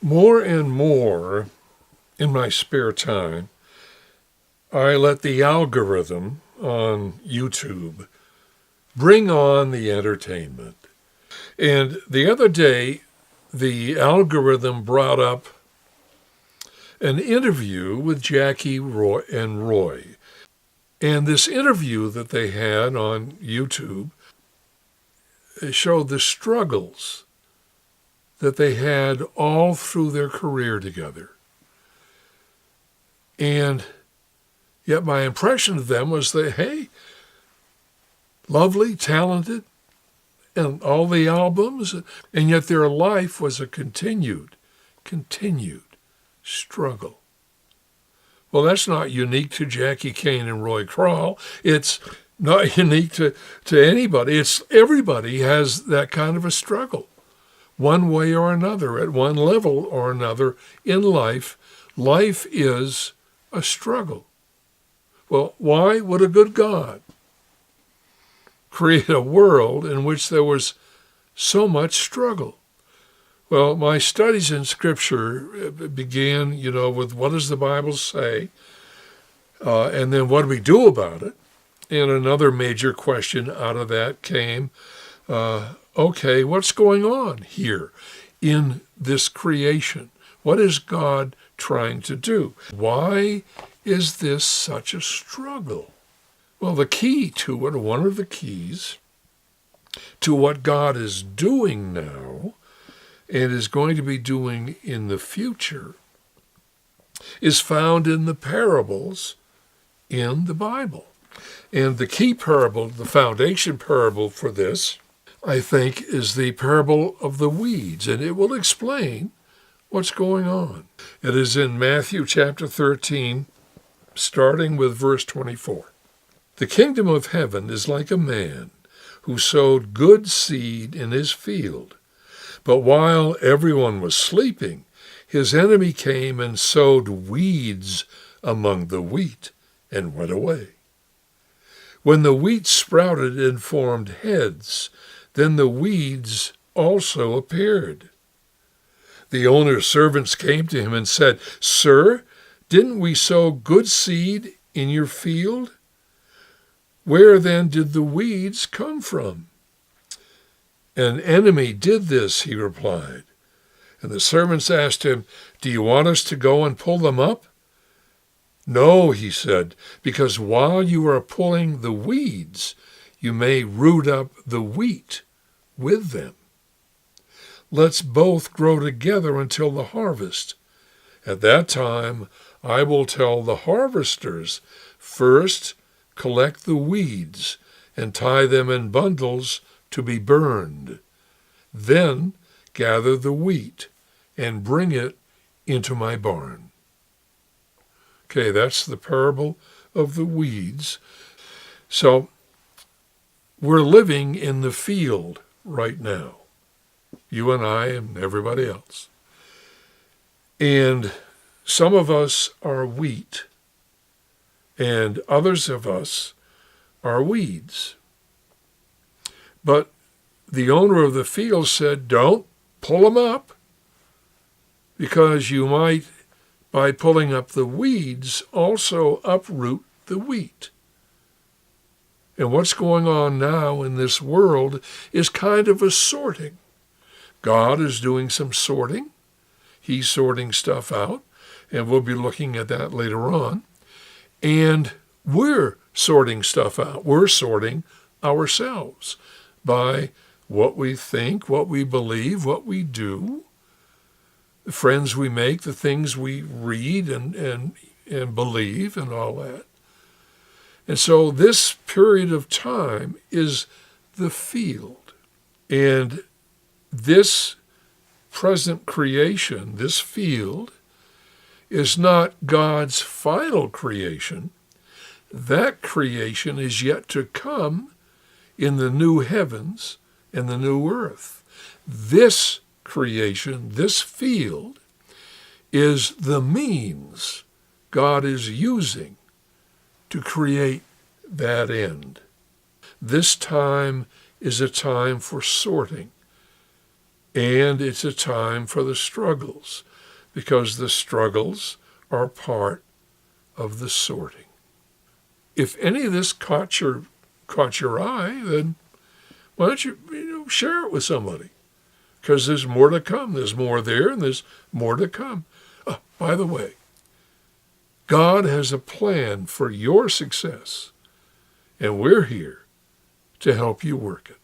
More and more in my spare time, I let the algorithm on YouTube bring on the entertainment. And the other day, the algorithm brought up an interview with Jackie and Roy. And this interview that they had on YouTube showed the struggles that they had all through their career together. And yet my impression of them was that, hey, lovely, talented, and all the albums, and yet their life was a continued struggle. Well, that's not unique to Jackie Kane and Roy Kral. It's not unique to anybody. It's everybody has that kind of a struggle, one way or another, at one level or another in life. Life is a struggle. Well, why would a good God create a world in which there was so much struggle? Well, my studies in Scripture began, with what does the Bible say? And then what do we do about it? And another major question out of that came, okay, what's going on here in this creation? What is God trying to do? Why is this such a struggle? Well, the key to it, one of the keys to what God is doing now and is going to be doing in the future is found in the parables in the Bible. And the key parable, the foundation parable for this, I think, is the parable of the weeds, and it will explain what's going on. It is in Matthew chapter 13, starting with verse 24. The kingdom of heaven is like a man who sowed good seed in his field. But while everyone was sleeping, his enemy came and sowed weeds among the wheat and went away. When the wheat sprouted and formed heads, then the weeds also appeared. The owner's servants came to him and said, "Sir, didn't we sow good seed in your field? Where then did the weeds come from?" "An enemy did this," he replied. And the servants asked him, "Do you want us to go and pull them up?" "No," he said, "because while you are pulling the weeds, you may root up the wheat with them. Let's both grow together until the harvest. At that time, I will tell the harvesters, first collect the weeds and tie them in bundles to be burned. Then gather the wheat and bring it into my barn." Okay, that's the parable of the weeds. So we're living in the field right now, you and I and everybody else. And some of us are wheat, and others of us are weeds. But the owner of the field said, "Don't pull them up, because you might, by pulling up the weeds, also uproot the wheat." And what's going on now in this world is kind of a sorting. God is doing some sorting. He's sorting stuff out, and we'll be looking at that later on. And we're sorting stuff out. We're sorting ourselves by what we think, what we believe, what we do, the friends we make, the things we read and believe and all that. And so this period of time is the field. And this present creation, this field, is not God's final creation. That creation is yet to come in the new heavens and the new earth. This creation, this field, is the means God is using to create that end. This time is a time for sorting. And it's a time for the struggles, because the struggles are part of the sorting. If any of this caught your eye, then why don't you share it with somebody? Because there's more to come. There's more there, and there's more to come. By the way, God has a plan for your success, and we're here to help you work it.